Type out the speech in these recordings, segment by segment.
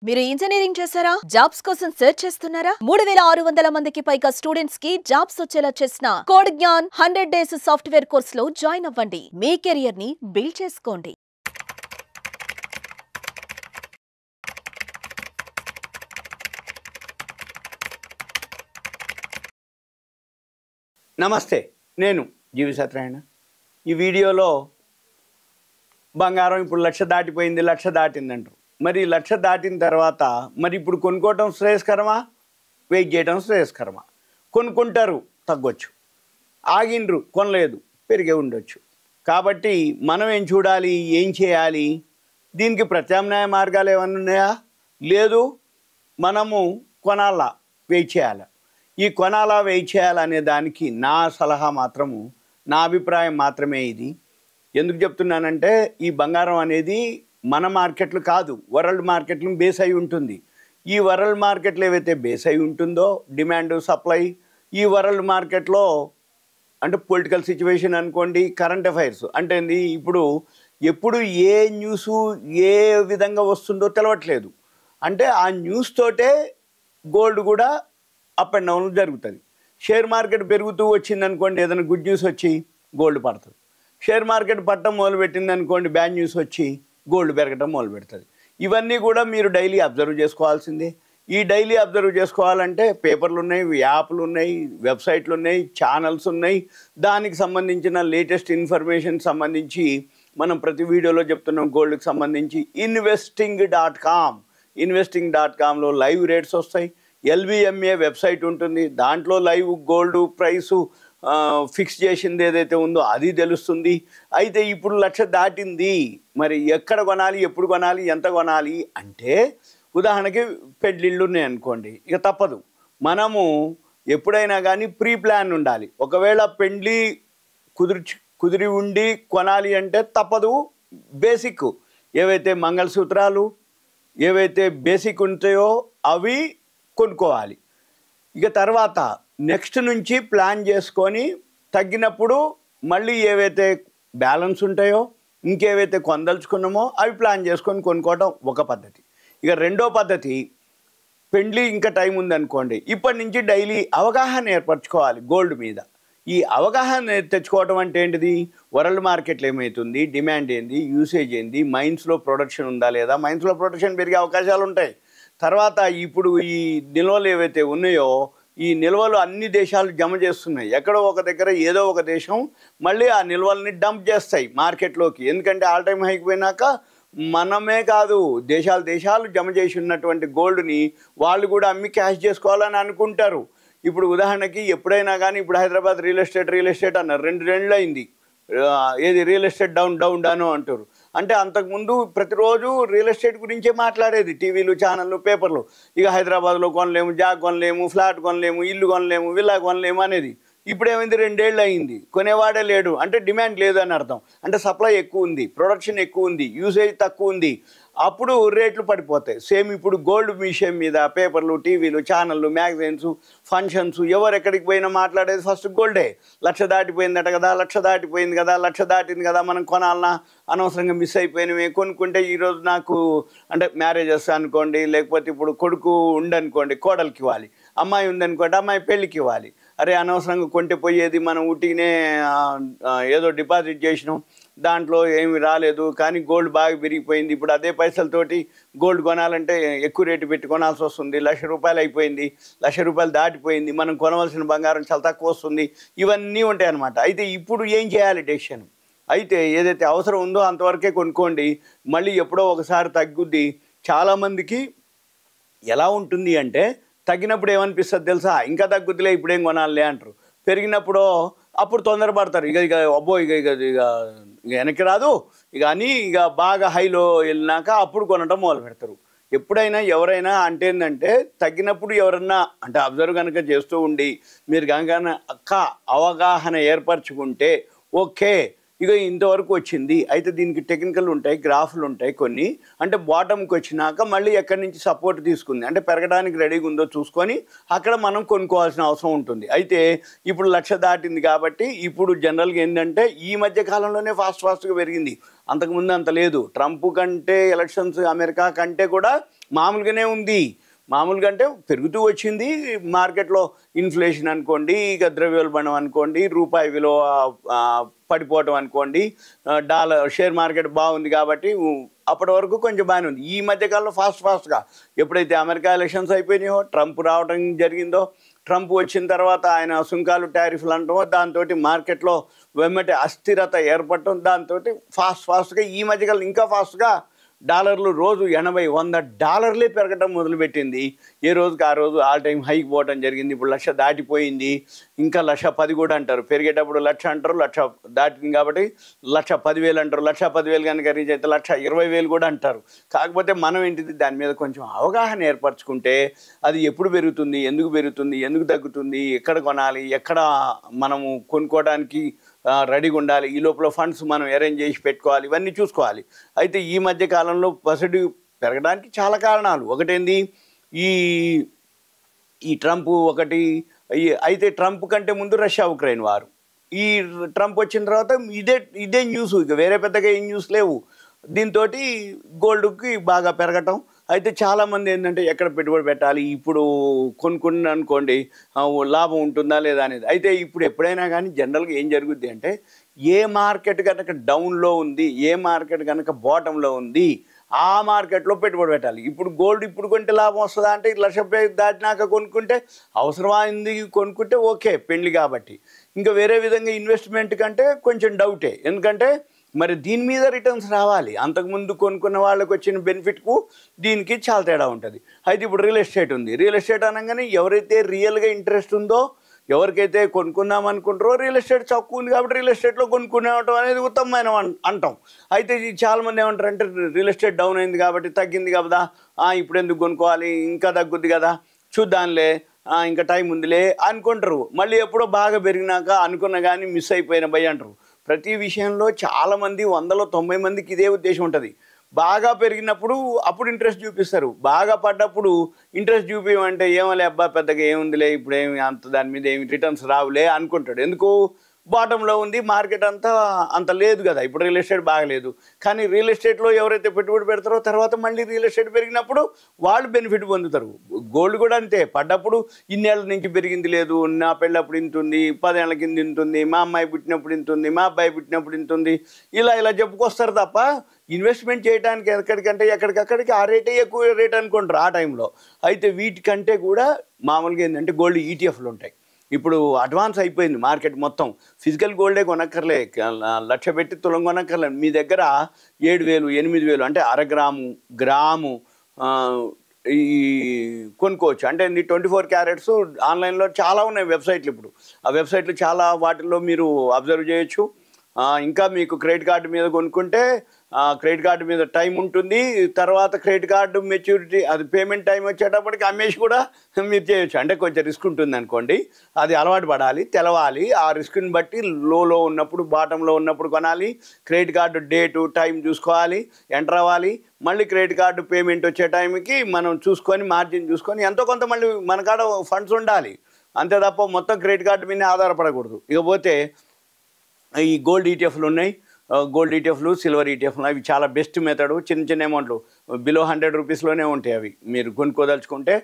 మీరు ఇంజనీరింగ్ చేశారా? జాబ్స్ కోసం సెర్చ్ చేస్తున్నారా? 3600 మందికి పైగా స్టూడెంట్స్ కి జాబ్స్ వచ్చేలా చేసిన కోడ్ జ్ఞాన్ 100 డేస్ సాఫ్ట్వేర్ కోర్సులో జాయిన్ అవ్వండి. మీ కెరియర్ ని బిల్డ్ చేసుకోండి. నమస్తే, నేను జీవి సత్యనారాయణ. ఈ వీడియోలో బంగారం ఇప్పుడు 1,00,000 దాటిపోయింది, 1,00,000 దాటిందంటారు. మరి 1,00,000 దాటిన తర్వాత మరి ఇప్పుడు కొనుక్కోవటం శ్రేయస్కరమా, వెయిట్ చేయడం శ్రేయస్కరమా? కొనుక్కుంటారు, తగ్గొచ్చు. ఆగిండ్రు, కొనలేదు, పెరిగే ఉండొచ్చు. కాబట్టి మనం ఏం చూడాలి, ఏం చేయాలి? దీనికి ప్రత్యామ్నాయ మార్గాలు ఏమైనా ఉన్నాయా? లేదు, మనము కొనాలా, వెయిట్ చేయాలా? ఈ కొనాలా, వెయిట్ చేయాలనే దానికి నా సలహా మాత్రము, నా అభిప్రాయం మాత్రమే ఇది. ఎందుకు చెప్తున్నానంటే ఈ బంగారం అనేది మన మార్కెట్లు కాదు, వరల్డ్ మార్కెట్లు బేస్ అయి ఉంటుంది. ఈ వరల్డ్ మార్కెట్లో ఏవైతే బేస్ అయి ఉంటుందో డిమాండ్ సప్లై, ఈ వరల్డ్ మార్కెట్లో అంటే పొలిటికల్ సిచ్యువేషన్ అనుకోండి, కరెంట్ అఫైర్స్ అంటే ఏంది, ఇప్పుడు ఎప్పుడు ఏ న్యూసు ఏ విధంగా వస్తుందో తెలవట్లేదు. అంటే ఆ న్యూస్ తోటే గోల్డ్ కూడా అప్ అండ్ డౌన్ జరుగుతుంది. షేర్ మార్కెట్ పెరుగుతూ వచ్చిందనుకోండి, ఏదైనా గుడ్ న్యూస్ వచ్చి గోల్డ్ పడుతుంది. షేర్ మార్కెట్ పట్టడం మొదలుపెట్టింది అనుకోండి, బ్యాడ్ న్యూస్ వచ్చి గోల్డ్ పెరగటం మొదలు పెడుతుంది. ఇవన్నీ కూడా మీరు డైలీ అబ్జర్వ్ చేసుకోవాల్సిందే. ఈ డైలీ అబ్జర్వ్ చేసుకోవాలంటే పేపర్లు ఉన్నాయి, యాప్లు ఉన్నాయి, వెబ్సైట్లు ఉన్నాయి, ఛానల్స్ ఉన్నాయి. దానికి సంబంధించిన లేటెస్ట్ ఇన్ఫర్మేషన్ సంబంధించి మనం ప్రతి వీడియోలో చెప్తున్నాం. గోల్డ్కి సంబంధించి ఇన్వెస్టింగ్.comలో లైవ్ రేట్స్ వస్తాయి. LBMA వెబ్సైట్ ఉంటుంది, దాంట్లో లైవ్ గోల్డ్ ప్రైసు ఫిక్స్ చేసింది ఏదైతే ఉందో అది తెలుస్తుంది. అయితే ఇప్పుడు 1,00,000 దాటింది, మరి ఎక్కడ కొనాలి, ఎప్పుడు కొనాలి, ఎంత కొనాలి అంటే, ఉదాహరణకి పెళ్ళిళ్ళు ఉన్నాయి అనుకోండి, ఇక తప్పదు. మనము ఎప్పుడైనా కానీ ప్రీ ప్లాన్ ఉండాలి. ఒకవేళ పెళ్ళి కుదిరి ఉండి కొనాలి అంటే తప్పదు. బేసిక్ ఏవైతే మంగళసూత్రాలు ఏవైతే బేసిక్ ఉంటాయో అవి కొనుక్కోవాలి. ఇక తర్వాత నెక్స్ట్ నుంచి ప్లాన్ చేసుకొని తగ్గినప్పుడు మళ్ళీ ఏవైతే బ్యాలెన్స్ ఉంటాయో, ఇంకేవైతే కొనదలుచుకున్నామో అవి ప్లాన్ చేసుకొని కొనుక్కోవడం ఒక పద్ధతి. ఇక రెండో పద్ధతి, పెళ్ళి ఇంకా టైం ఉందనుకోండి, ఇప్పటి నుంచి డైలీ అవగాహన ఏర్పరచుకోవాలి గోల్డ్ మీద. ఈ అవగాహన తెచ్చుకోవడం అంటే ఏంటిది, వరల్డ్ మార్కెట్లో ఏమవుతుంది, డిమాండ్ ఏంది, యూసేజ్ ఏంది, మైన్స్లో ప్రొడక్షన్ ఉందా లేదా, మైన్స్లో ప్రొడక్షన్ పెరిగే అవకాశాలు ఉంటాయి. తర్వాత ఇప్పుడు ఈ నిల్వలు ఏవైతే ఉన్నాయో, ఈ నిల్వలు అన్ని దేశాలు జమ చేస్తున్నాయి. ఎక్కడో ఒక దగ్గర ఏదో ఒక దేశం మళ్ళీ ఆ నిల్వల్ని డంప్ చేస్తాయి మార్కెట్లోకి. ఎందుకంటే ఆల్ టైమ్ హైకి పోయినాక మనమే కాదు, దేశాలు జమ చేసి ఉన్నటువంటి గోల్డ్ని వాళ్ళు కూడా అమ్మి క్యాష్ చేసుకోవాలని అనుకుంటారు. ఇప్పుడు ఉదాహరణకి ఎప్పుడైనా కానీ, ఇప్పుడు హైదరాబాద్ రియల్ ఎస్టేట్ అన్నారు, 2 నెలలు అయింది. ఏది రియల్ ఎస్టేట్ డౌన్ అంటారు. అంటే అంతకుముందు ప్రతిరోజు రియల్ ఎస్టేట్ గురించే మాట్లాడేది టీవీలు, ఛానళ్ళు, పేపర్లు. ఇక హైదరాబాద్లో కొనలేము, జాగ్ కొనలేము, ఫ్లాట్ కొనలేము, ఇల్లు కొనలేము, విల్లా కొనలేము అనేది. ఇప్పుడు ఏమైంది, 2 ఏళ్ళు అయింది, కొనేవాడే లేడు. అంటే డిమాండ్ లేదు అని అర్థం. అంటే సప్లై ఎక్కువ ఉంది, ప్రొడక్షన్ ఎక్కువ ఉంది, యూసేజ్ తక్కువ ఉంది. అప్పుడు రేట్లు పడిపోతాయి. సేమ్ ఇప్పుడు గోల్డ్ విషయం మీద పేపర్లు, టీవీలు, ఛానళ్ళు, మ్యాగజైన్స్, ఫంక్షన్స్, ఎవరు ఎక్కడికి పోయినా మాట్లాడేది ఫస్ట్ గోల్డే. 1,00,000 దాటిపోయిందట కదా, 1,00,000 దాటిపోయింది కదా, 1,00,000 దాటింది కదా, మనం కొనాలన్నా, అనవసరంగా మిస్ అయిపోయినవి, కొనుక్కుంటే ఈరోజు నాకు అంటే మ్యారేజెస్ అనుకోండి, లేకపోతే ఇప్పుడు కొడుకు ఉండనుకోండి కోడలికి ఇవ్వాలి, అమ్మాయి ఉందనుకోండి అమ్మాయి పెళ్ళికి ఇవ్వాలి. అరే అనవసరంగా కొంటే పోయేది, మనం ఊటినే ఏదో డిపాజిట్ చేసినాం, దాంట్లో ఏమి రాలేదు, కానీ గోల్డ్ బాగా పెరిగిపోయింది. ఇప్పుడు అదే పైసలతోటి గోల్డ్ కొనాలంటే ఎక్కువ రేటు పెట్టి కొనాల్సి వస్తుంది. 1,00,000 రూపాయలు అయిపోయింది, 1,00,000 రూపాయలు దాటిపోయింది, మనం కొనవలసిన బంగారం చాలా తక్కువ వస్తుంది. ఇవన్నీ ఉంటాయి అన్నమాట. అయితే ఇప్పుడు ఏం చేయాలి డెసిషన్? అయితే ఏదైతే అవసరం ఉందో అంతవరకే కొనుక్కోండి, మళ్ళీ ఎప్పుడో ఒకసారి తగ్గుద్ది. చాలామందికి ఎలా ఉంటుంది అంటే, తగ్గినప్పుడు ఏమనిపిస్తుంది తెలుసా, ఇంకా తగ్గుద్దిలే ఇప్పుడేం కొనాలిలే అంటారు. పెరిగినప్పుడు అప్పుడు తొందరపడతారు, ఇక అబ్బో ఇక వెనక్కి రాదు ఇక అని, ఇక బాగా హైలో వెళ్ళినాక అప్పుడు కొనడం మొదలు పెడతారు. ఎప్పుడైనా ఎవరైనా అంటే ఏంటంటే, తగ్గినప్పుడు ఎవరన్నా అంటే అబ్జర్వ్ కనుక చేస్తూ ఉండి మీరు కనుక అవగాహన ఏర్పరచుకుంటే ఓకే, ఇక ఇంతవరకు వచ్చింది. అయితే దీనికి టెక్నికల్ ఉంటాయి, గ్రాఫ్లు ఉంటాయి కొన్ని. అంటే బాటంకి వచ్చినాక మళ్ళీ ఎక్కడి నుంచి సపోర్ట్ తీసుకుంది, అంటే పెరగడానికి రెడీగా ఉందో చూసుకొని అక్కడ మనం కొనుక్కోవాల్సిన అవసరం ఉంటుంది. అయితే ఇప్పుడు 1,00,000 దాటింది కాబట్టి ఇప్పుడు జనరల్గా ఏంటంటే ఈ మధ్య కాలంలోనే ఫాస్ట్గా పెరిగింది. అంతకుముందు అంత లేదు. ట్రంప్ కంటే ఎలక్షన్స్ అమెరికా కంటే కూడా మామూలుగానే ఉంది. మామూలుగా అంటే పెరుగుతూ వచ్చింది. మార్కెట్లో ఇన్ఫ్లేషన్ అనుకోండి, ఇక ద్రవ్యోల్బణం అనుకోండి, రూపాయి విలువ పడిపోవటం అనుకోండి, డాలర్ షేర్ మార్కెట్ బాగుంది కాబట్టి అప్పటి వరకు కొంచెం బాగానే ఉంది. ఈ మధ్యకాలంలో ఫాస్ట్గా ఎప్పుడైతే అమెరికా ఎలక్షన్స్ అయిపోయినాయో, ట్రంప్ రావడం జరిగిందో, ట్రంప్ వచ్చిన తర్వాత ఆయన సుంకాలు టారిఫ్లు అంటామో, దాంతో మార్కెట్లో వెమ్మటి అస్థిరత ఏర్పడటం, దాంతో ఫాస్ట్గా ఈ మధ్యకాలం ఇంకా ఫాస్ట్గా డాలర్లు రోజు 80-100 పెరగటం మొదలుపెట్టింది. ఏ రోజుకి ఆ రోజు ఆల్ టైం హైక్ పోవటం జరిగింది. ఇప్పుడు 1,00,000 దాటిపోయింది. ఇంకా 1,10,000 కూడా అంటారు. పెరిగేటప్పుడు 1,00,000 అంటారు, 1,00,000 దాటింది కాబట్టి 1,10,000 అంటారు. 1,10,000 కనుక రీచ్ అయితే 1,20,000 కూడా అంటారు. కాకపోతే మనం ఏంటిది, దాని మీద కొంచెం అవగాహన ఏర్పరచుకుంటే అది ఎప్పుడు పెరుగుతుంది, ఎందుకు పెరుగుతుంది, ఎందుకు తగ్గుతుంది, ఎక్కడ కొనాలి, ఎక్కడ మనము కొనుక్కోవడానికి రెడీగా ఉండాలి, ఈ లోపల ఫండ్స్ మనం అరేంజ్ చేసి పెట్టుకోవాలి, ఇవన్నీ చూసుకోవాలి. అయితే ఈ మధ్య కాలంలో పసిడి పెరగడానికి చాలా కారణాలు. ఒకటేంది, ఈ ట్రంప్ ఒకటి. అయితే ట్రంప్ కంటే ముందు రష్యా ఉక్రెయిన్ వారు. ఈ ట్రంప్ వచ్చిన తర్వాత ఇదే న్యూస్, ఇక వేరే పెద్దగా ఏం న్యూస్ లేవు. దీంతో గోల్డ్కి బాగా పెరగటం. అయితే చాలామంది ఏంటంటే ఎక్కడ పెట్టుబడి పెట్టాలి, ఇప్పుడు కొనుక్కుని అనుకోండి లాభం ఉంటుందా లేదా అనేది. అయితే ఇప్పుడు ఎప్పుడైనా కానీ జనరల్గా ఏం జరుగుద్ది అంటే, ఏ మార్కెట్ కనుక డౌన్లో ఉంది, ఏ మార్కెట్ కనుక బాటంలో ఉంది, ఆ మార్కెట్లో పెట్టుబడి పెట్టాలి. ఇప్పుడు గోల్డ్ ఇప్పుడు కొంటే లాభం వస్తుందా అంటే, 1,00,000 దాటినాక కొనుక్కుంటే అవసరమైంది, కొనుక్కుంటే ఓకే పెళ్లి కాబట్టి. ఇంకా వేరే విధంగా ఇన్వెస్ట్మెంట్ కంటే కొంచెం డౌటే. ఎందుకంటే మరి దీని మీద రిటర్న్స్ రావాలి. అంతకుముందు కొనుక్కున్న వాళ్ళకి వచ్చిన బెనిఫిట్కు దీనికి చాలా తేడా ఉంటుంది. అయితే ఇప్పుడు రియల్ ఎస్టేట్ ఉంది. రియల్ ఎస్టేట్ అనగానే ఎవరైతే రియల్గా ఇంట్రెస్ట్ ఉందో, ఎవరికైతే కొనుక్కుందాం అనుకుంటారో, రియల్ ఎస్టేట్ తక్కువ ఉంది కాబట్టి రియల్ ఎస్టేట్లో కొనుక్కునేవటం అనేది ఉత్తమమైన అంటాం. అయితే చాలామంది ఏమంటారు అంటే, రియల్ ఎస్టేట్ డౌన్ అయింది కాబట్టి, తగ్గింది కదా, ఇప్పుడు ఎందుకు కొనుక్కోవాలి, ఇంకా తగ్గుద్ది కదా, చూద్దాంలే, ఇంకా టైం ఉందిలే అనుకుంటారు. మళ్ళీ ఎప్పుడో బాగా పెరిగినాక అనుకున్న కానీ మిస్ అయిపోయిన భయ అంటారు. ప్రతి విషయంలో చాలామంది 100-90 మందికి ఇదే ఉద్దేశం ఉంటుంది. బాగా పెరిగినప్పుడు అప్పుడు ఇంట్రెస్ట్ చూపిస్తారు, బాగా పడ్డప్పుడు ఇంట్రెస్ట్ చూపించమంటే ఏమలే అబ్బా పెద్దగా ఏముందిలే, ఇప్పుడు ఏమి అంత దాని మీద ఏమి రిటర్న్స్ రావులే అనుకుంటాడు. ఎందుకు, బాటంలో ఉంది మార్కెట్, అంత లేదు కదా. ఇప్పుడు రియల్ ఎస్టేట్ బాగలేదు, కానీ రియల్ ఎస్టేట్లో ఎవరైతే పెట్టుబడి పెడతారో తర్వాత మళ్ళీ రియల్ ఎస్టేట్ పెరిగినప్పుడు వాళ్ళు బెనిఫిట్ పొందుతారు. గోల్డ్ కూడా అంతే, పడ్డప్పుడు ఇన్నేళ్ళ నుంచి పెరిగింది లేదు, నా పెళ్ళప్పుడు ఇంత ఉంది, 10 ఏళ్ల కింద ఇంత ఉంది, మా అమ్మాయి పుట్టినప్పుడు ఇంత ఉంది, మా అబ్బాయి పుట్టినప్పుడు ఇంత ఉంది, ఇలా చెప్పుకొస్తారు తప్ప ఇన్వెస్ట్మెంట్ చేయడానికి ఎక్కడికక్కడికి ఆ రేటే ఎక్కువ రేట్ అనుకుంటారు ఆ టైంలో. అయితే వీటికంటే కూడా మామూలుగా ఏంటంటే గోల్డ్ ఈటీఎఫ్లు ఉంటాయి. ఇప్పుడు అడ్వాన్స్ అయిపోయింది మార్కెట్ మొత్తం. ఫిజికల్ గోల్డే కొనక్కర్లే, 1,00,000 పెట్టి తులం కొనక్కర్లే. మీ దగ్గర 7,000, 8,000 అంటే గ్రాము ఈ కొనుక్కోవచ్చు. అంటే 24 క్యారెట్స్ ఆన్లైన్లో చాలా ఉన్నాయి వెబ్సైట్లు. ఇప్పుడు ఆ వెబ్సైట్లు చాలా వాటిల్లో మీరు అబ్జర్వ్ చేయొచ్చు. ఇంకా మీకు క్రెడిట్ కార్డు మీద కొనుక్కుంటే క్రెడిట్ కార్డు మీద టైం ఉంటుంది, తర్వాత క్రెడిట్ కార్డు మెచ్యూరిటీ అది పేమెంట్ టైం వచ్చేటప్పటికి అమ్మేసి కూడా మీరు చేయొచ్చు. అంటే కొంచెం రిస్క్ ఉంటుంది అనుకోండి, అది అలవాటు పడాలి, తెలవాలి. ఆ రిస్క్ని బట్టి లోలో ఉన్నప్పుడు, బాటంలో ఉన్నప్పుడు కొనాలి. క్రెడిట్ కార్డు డేటు టైం చూసుకోవాలి, ఎంటర్ అవ్వాలి. మళ్ళీ క్రెడిట్ కార్డు పేమెంట్ వచ్చే టైంకి మనం చూసుకొని మార్జిన్ చూసుకొని ఎంతో కొంత మళ్ళీ మన కాడ ఫండ్స్ ఉండాలి. అంతే తప్ప మొత్తం క్రెడిట్ కార్డు మీదనే ఆధారపడకూడదు. ఇకపోతే ఈ గోల్డ్ ఈటీఎఫ్లు ఉన్నాయి, గోల్డ్ ఈటీఎఫ్లు, సిల్వర్ ఈటీఎఫ్లు. అవి చాలా బెస్ట్ మెథడ్. చిన్న అమౌంట్లు బిలో 100 రూపీస్లోనే ఉంటాయి. అవి మీరు కొనుక్కోదలుచుకుంటే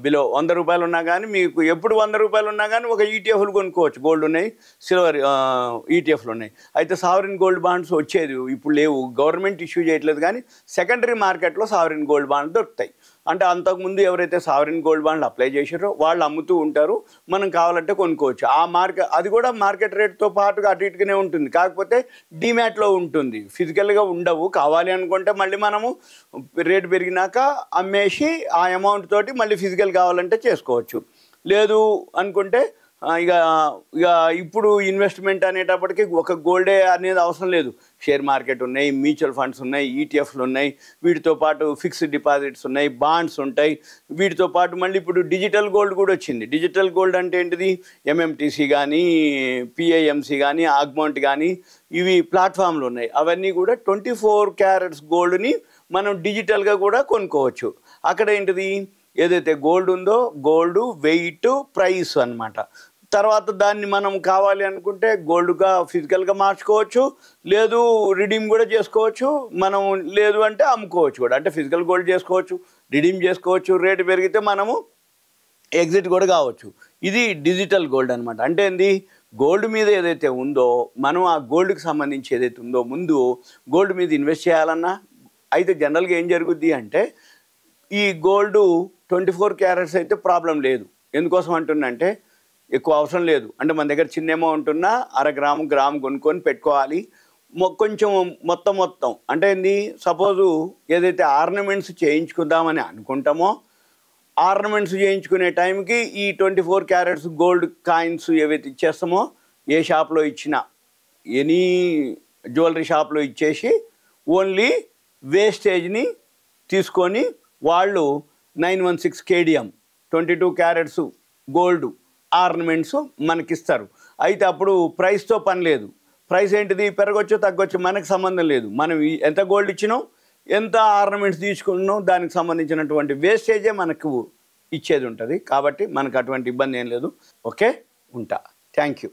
బిలో 100 రూపాయలు ఉన్నా కానీ, మీకు ఎప్పుడు 100 రూపాయలు ఉన్నా కానీ ఒక ఈటీఎఫ్లు కొనుక్కోవచ్చు. గోల్డ్ ఉన్నాయి, సిల్వర్ ఈటీఎఫ్లు ఉన్నాయి. అయితే సావరిన్ గోల్డ్ బాండ్స్ వచ్చేది ఇప్పుడు లేవు, గవర్నమెంట్ ఇష్యూ చేయట్లేదు. కానీ సెకండరీ మార్కెట్లో సావరిన్ గోల్డ్ బాండ్లు దొరుకుతాయి. అంటే అంతకుముందు ఎవరైతే సావరిన్ గోల్డ్ బాండ్లు అప్లై చేశారో వాళ్ళు అమ్ముతూ ఉంటారు, మనం కావాలంటే కొనుక్కోవచ్చు. ఆ అది కూడా మార్కెట్ రేట్తో పాటుగా అటు ఇటుగానే ఉంటుంది. కాకపోతే డిమ్యాట్లో ఉంటుంది, ఫిజికల్గా ఉండవు. కావాలి అనుకుంటే మళ్ళీ మనము రేటు పెరిగినాక అమ్మేసి ఆ అమౌంట్ తోటి మళ్ళీ ఫిజికల్ కావాలంటే చేసుకోవచ్చు. లేదు అనుకుంటే ఇక ఇప్పుడు ఇన్వెస్ట్మెంట్ అనేటప్పటికీ ఒక గోల్డే అనేది అవసరం లేదు. షేర్ మార్కెట్ ఉన్నాయి, మ్యూచువల్ ఫండ్స్ ఉన్నాయి, ఈటీఎఫ్లు ఉన్నాయి, వీటితో పాటు ఫిక్స్డ్ డిపాజిట్స్ ఉన్నాయి, బాండ్స్ ఉంటాయి. వీటితో పాటు మళ్ళీ ఇప్పుడు డిజిటల్ గోల్డ్ కూడా వచ్చింది. డిజిటల్ గోల్డ్ అంటే ఏంటిది, ఎంఎంటీసీ కానీ, పిఐఎంసీ కానీ, ఆగ్మౌంట్ కానీ, ఇవి ప్లాట్ఫామ్లు ఉన్నాయి. అవన్నీ కూడా 24 క్యారెట్స్ గోల్డ్ని మనం డిజిటల్గా కూడా కొనుక్కోవచ్చు. అక్కడ ఏంటిది, ఏదైతే గోల్డ్ ఉందో గోల్డ్ వెయిట్ ప్రైస్ అన్నమాట. తర్వాత దాన్ని మనం కావాలి అనుకుంటే గోల్డ్గా ఫిజికల్గా మార్చుకోవచ్చు, లేదు రిడీమ్ కూడా చేసుకోవచ్చు, మనం లేదు అంటే అమ్ముకోవచ్చు కూడా. అంటే ఫిజికల్ గోల్డ్ చేసుకోవచ్చు, రిడీమ్ చేసుకోవచ్చు, రేటు పెరిగితే మనము ఎగ్జిట్ కూడా కావచ్చు. ఇది డిజిటల్ గోల్డ్ అనమాట. అంటే ఏంది, గోల్డ్ మీద ఏదైతే ఉందో మనం ఆ గోల్డ్కి సంబంధించి ఏదైతే ఉందో ముందు గోల్డ్ మీద ఇన్వెస్ట్ చేయాలన్నా అయితే జనరల్గా ఏం జరుగుద్ది అంటే ఈ గోల్డ్ 24 క్యారెట్స్ అయితే ప్రాబ్లం లేదు. ఎందుకోసం అంటున్నంటే ఎక్కువ అవసరం లేదు. అంటే మన దగ్గర చిన్న అమౌంట్ ఉన్నా 1/2 గ్రాము కొనుక్కొని పెట్టుకోవాలి. కొంచెం మొత్తం అంటే ఏంది, సపోజు ఏదైతే ఆర్నమెంట్స్ చేయించుకుందామని అనుకుంటామో ఆర్నమెంట్స్ చేయించుకునే టైంకి ఈ 24 క్యారెట్స్ గోల్డ్ కాయిన్స్ ఏవైతే ఇచ్చేస్తామో ఏ షాప్లో ఇచ్చినా ఎనీ జ్యువెలరీ షాప్లో ఇచ్చేసి ఓన్లీ వేస్టేజ్ని తీసుకొని వాళ్ళు 916 KDM 22 క్యారెట్స్ గోల్డ్ ఆర్నమెంట్స్ మనకిస్తారు. అయితే అప్పుడు ప్రైస్తో పని లేదు. ప్రైస్ ఏంటిది, పెరగొచ్చు తగ్గొచ్చు, మనకు సంబంధం లేదు. మనం ఎంత గోల్డ్ ఇచ్చినాం, ఎంత ఆర్నమెంట్స్ తీసుకున్నాం, దానికి సంబంధించినటువంటి వేస్టేజే మనకు ఇచ్చేది ఉంటుంది. కాబట్టి మనకు అటువంటి ఇబ్బంది ఏం లేదు. ఓకే, ఉంటా. Thank you.